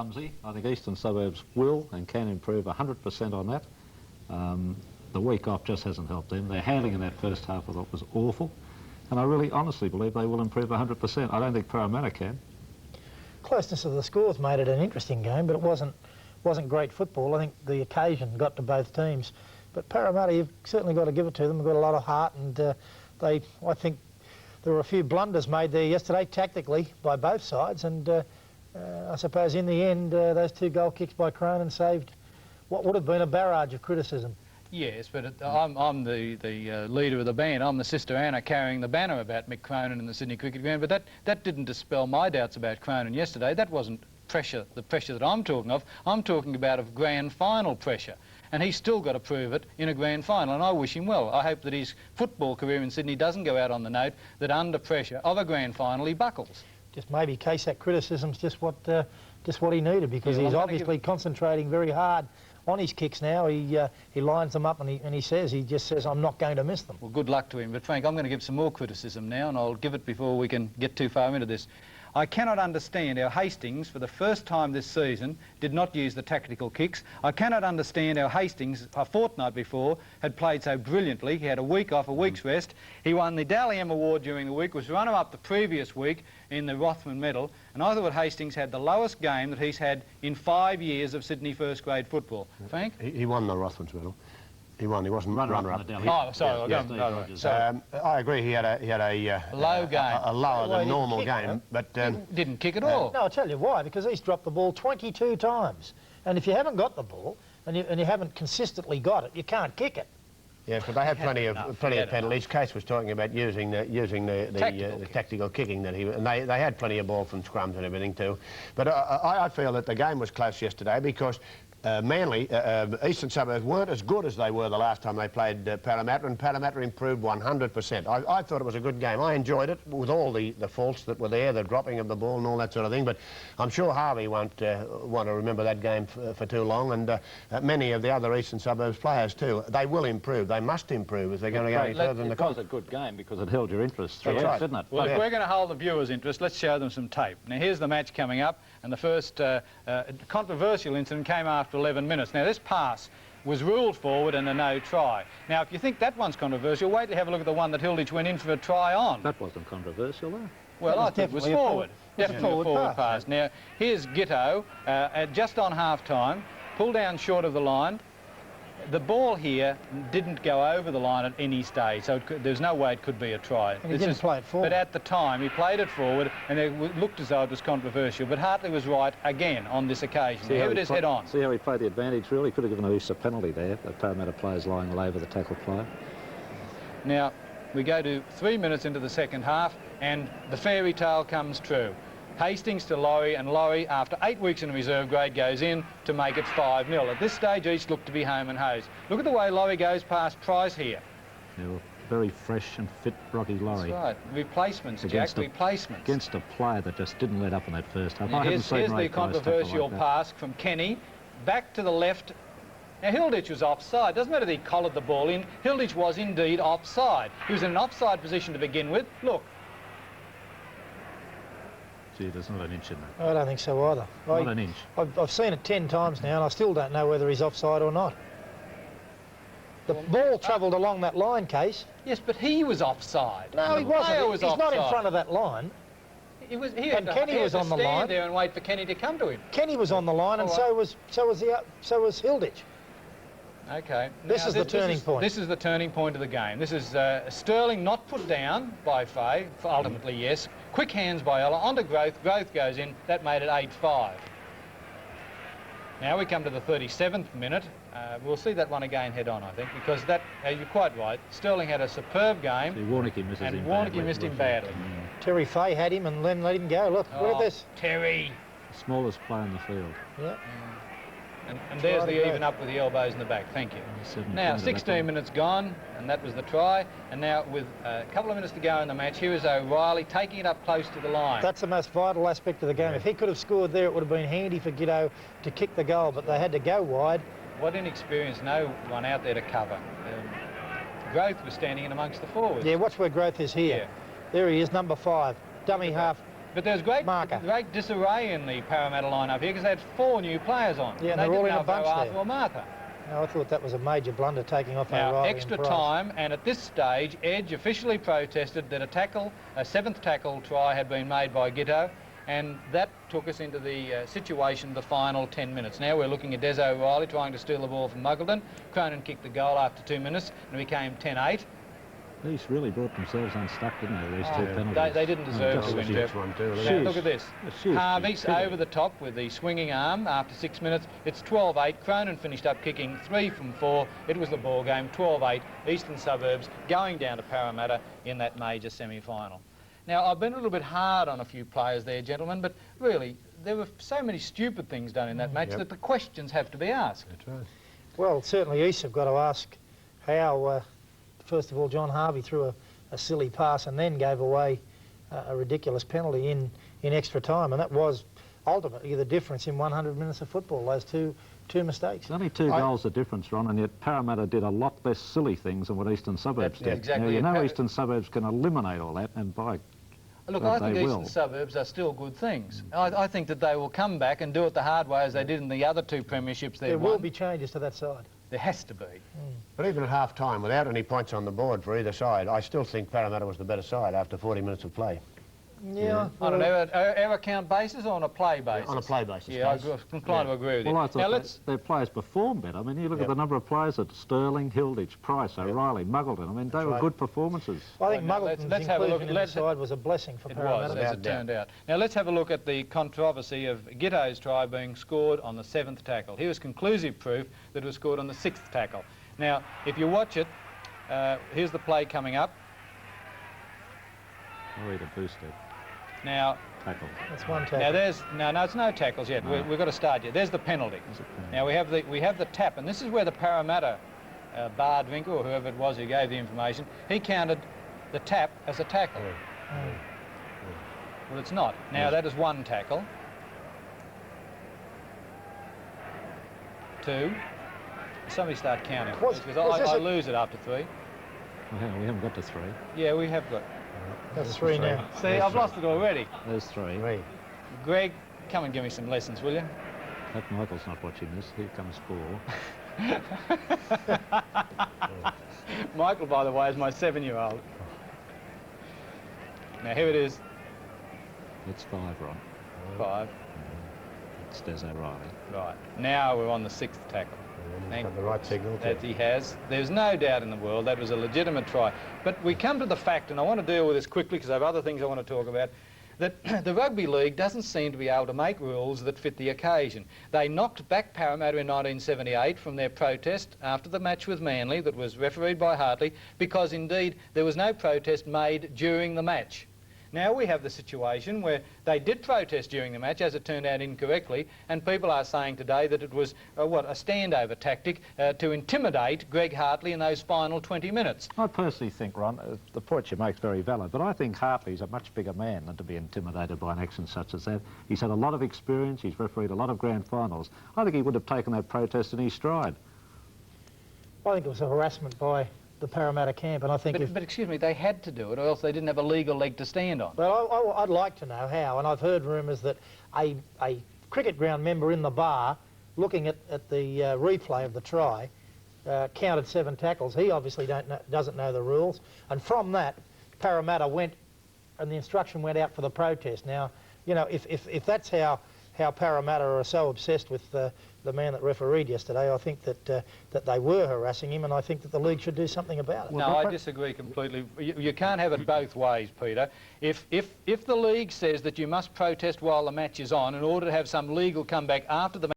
clumsy. I think Eastern Suburbs will and can improve 100% on that. The week off just hasn't helped them. Their handling in that first half I thought was awful, and I really honestly believe they will improve 100%. I don't think Parramatta can. Closeness of the scores made it an interesting game, but it wasn't great football. I think the occasion got to both teams. But Parramatta, you've certainly got to give it to them. They've got a lot of heart, and I think there were a few blunders made there yesterday tactically by both sides, and I suppose in the end those 2 goal kicks by Cronin saved what would have been a barrage of criticism. Yes, but I'm the leader of the band. I'm the Sister Anna carrying the banner about Mick Cronin and the Sydney Cricket Ground, but that didn't dispel my doubts about Cronin yesterday. That wasn't the pressure that I'm talking of. I'm talking about a grand final pressure, and he's still got to prove it in a grand final, and I wish him well. I hope that his football career in Sydney doesn't go out on the note that under pressure of a grand final he buckles. Just maybe case that criticism's just what he needed, because he's obviously concentrating very hard on his kicks now. He lines them up and he just says, I'm not going to miss them. Well, good luck to him. But Frank, I'm going to give some more criticism now, and I'll give it before we can get too far into this. I cannot understand how Hastings, for the first time this season, did not use the tactical kicks. I cannot understand how Hastings, a fortnight before, had played so brilliantly. He had a week off, a week's rest. He won the Dally M Award during the week, was runner-up the previous week in the Rothman Medal, and I thought Hastings had the lowest game that he's had in 5 years of Sydney first-grade football. Frank? He won the Rothmans Medal. He won. He wasn't runner-up. Oh, sorry. I agree. He had a low game, a lower than normal game, but didn't kick at all. No, I'll tell you why. Because he's dropped the ball 22 times, and if you haven't got the ball and you haven't consistently got it, you can't kick it. Yes, but they had plenty of penalties. Case was talking about using the tactical kicking that and they had plenty of ball from scrums and everything too. But I feel that the game was close yesterday because Manly, Eastern Suburbs weren't as good as they were the last time they played Parramatta, and Parramatta improved 100%. I thought it was a good game. I enjoyed it with all the faults that were there, the dropping of the ball and all that sort of thing, but I'm sure Harvey won't want to remember that game for too long, and many of the other Eastern Suburbs players too. They will improve. They must improve if they're going to go any further than the It was a good game because it held your interest throughout, didn't it? Well, if we're going to hold the viewers' interest, let's show them some tape. Now, here's the match coming up, and the first controversial incident came after 11 minutes. Now, this pass was ruled forward and a no try. Now, if you think that one's controversial, wait to have a look at the one that Hilditch went in for a try on. That wasn't controversial, though. Well, I think it was forward. Definitely a forward pass. Now, here's Gitto just on half-time, pulled down short of the line. The ball here didn't go over the line at any stage, so there's no way it could be a try. And he didn't play it forward. But at the time, he played it forward, and it looked as though it was controversial. But Hartley was right again on this occasion. Here it is head on. See how he played the advantage, really? Could have given at least a penalty there. The Parramatta players lying all over the tackle player. Now, we go to 3 minutes into the second half, and the fairy tale comes true. Hastings to Laurie, and Laurie, after 8 weeks in reserve grade, goes in to make it 5-0. At this stage, each look to be home and hose. Look at the way Laurie goes past Price here. Yeah, well, very fresh and fit Rocky Laurie. That's right. Replacements, Jack, replacements. Against a player that just didn't let up in that first half. Here's the controversial pass from Kenny, back to the left. Now, Hilditch was offside. Doesn't matter that he collared the ball in. Hilditch was indeed offside. He was in an offside position to begin with. Look. Gee, there's not an inch in that. I don't think so either. Not an inch. I've seen it 10 times now, and I still don't know whether he's offside or not. The ball travelled along that line, Case. Yes, but he was offside. No, he wasn't. He's not in front of that line. He was. And Kenny was on the line. Stand there and wait for Kenny to come to him. Kenny was on the line, and so was Hilditch. Okay. This is the turning point. This is the turning point of the game. This is Sterling not put down by Fay, ultimately yes. Quick hands by Ella, onto Growth. Growth goes in. That made it 8-5. Now we come to the 37th minute. We'll see that one again head on, I think, because that, you're quite right, Sterling had a superb game. See, Warnicky missed him badly. Terry Fay had him and then let him go. Look, look at this. Terry. The smallest player in the field. Yeah. And there's the even up with the elbows in the back. Thank you. Now, 16 minutes gone, and that was the try. And now, with a couple of minutes to go in the match, here is O'Reilly taking it up close to the line. That's the most vital aspect of the game. If he could have scored there, it would have been handy for Gitto to kick the goal, but they had to go wide. What inexperience, no one out there to cover. Growth was standing in amongst the forwards. Yeah, watch where Growth is here. Yeah. There he is, number 5. Dummy half. But there's great marker. disarray in the Parramatta line-up here because they had 4 new players on. Yeah, and they're they all didn't in a know if they bunch were Arthur there. or Martha. No, I thought that was a major blunder, taking off Now, O'Reilly extra and Price. time, and at this stage, Edge officially protested that a 7th tackle try had been made by Gitto, and that took us into the situation, the final 10 minutes. Now we're looking at Des O'Reilly trying to steal the ball from Muggleton. Cronin kicked the goal after 2 minutes, and it became 10-8. These really brought themselves unstuck, didn't they, these two penalties? They didn't deserve to win, Jeff. Now, look at this. Harvey's over the top with the swinging arm after 6 minutes. It's 12-8. Cronin finished up kicking 3 from 4. It was the ball game, 12-8. Eastern Suburbs going down to Parramatta in that major semi-final. Now, I've been a little bit hard on a few players there, gentlemen, but really, there were so many stupid things done in that match that the questions have to be asked. That's right. Well, certainly East have got to ask how, first of all, John Harvey threw a silly pass and then gave away a ridiculous penalty in extra time, and that was ultimately the difference in 100 minutes of football, those two mistakes. There's only 2 goals of difference, Ron, and yet Parramatta did a lot less silly things than what Eastern Suburbs did. Exactly. Now, you know Eastern Suburbs can eliminate all that, and by Look, God, I think they Eastern will. Suburbs are still good things. I think that they will come back and do it the hard way as they did in the other 2 premierships they've There won. will be changes to that side. There has to be. But even at half-time, without any points on the board for either side, I still think Parramatta was the better side after 40 minutes of play. Yeah. On an error count basis or on a play basis? On a play basis. Yeah, I'm Case. inclined to agree with you. Well, I thought now, their players performed better. I mean, you look at the number of players at Sterling, Hilditch, Price, O'Reilly, Muggleton. I mean, they were good performances. I think Now, Muggleton's let's have a look. inclusion in the side was a blessing for It Parramatta. was, as it turned out. Now, let's have a look at the controversy of Gitto's try being scored on the 7th tackle. Here was conclusive proof that it was scored on the 6th tackle. Now, if you watch it, here's the play coming up. Oh, he'd boosted. Now, Tackle. That's one tackle. now there's no, it's no tackles yet. No. We've got to start yet. There's the penalty. Now we have the tap, and this is where the Parramatta Bardwinkle or whoever it was who gave the information, he counted the tap as a tackle. Well, it's not. Now that is 1 tackle. 2. Somebody start counting, because I lose it after 3. Well, we haven't got to 3. Yeah, we have got. That's 3 now. See, I've lost it already. There's 3. Greg, come and give me some lessons, will you? Hope Michael's not watching this. Here comes 4. Michael, by the way, is my 7-year-old. Now here it is. It's 5, Ron. 5. It's Des O'Reilly. Right. Now we're on the 6th tackle. He's got the right signal. That he has. There's no doubt in the world that was a legitimate try. But we come to the fact, and I want to deal with this quickly because I have other things I want to talk about, that the Rugby League doesn't seem to be able to make rules that fit the occasion. They knocked back Parramatta in 1978 from their protest after the match with Manly that was refereed by Hartley because, indeed, there was no protest made during the match. Now we have the situation where they did protest during the match, as it turned out incorrectly, and people are saying today that it was, a standover tactic to intimidate Greg Hartley in those final 20 minutes. I personally think, Ron, the point you make is very valid, but I think Hartley's a much bigger man than to be intimidated by an action such as that. He's had a lot of experience, he's refereed a lot of grand finals. I think he would have taken that protest in his stride. I think it was a harassment by the Parramatta camp, and I think But excuse me, they had to do it, or else they didn't have a legal leg to stand on. Well, I'd like to know how, and I've heard rumours that a cricket ground member in the bar, looking at the replay of the try, counted 7 tackles. He obviously doesn't know the rules, and from that, Parramatta went, and the instruction went out for the protest. Now, you know, if that's how Parramatta are so obsessed with the man that refereed yesterday, I think that they were harassing him, and I think that the league should do something about it. No, I disagree completely. You can't have it both ways, Peter. If the league says that you must protest while the match is on in order to have some legal comeback after the match,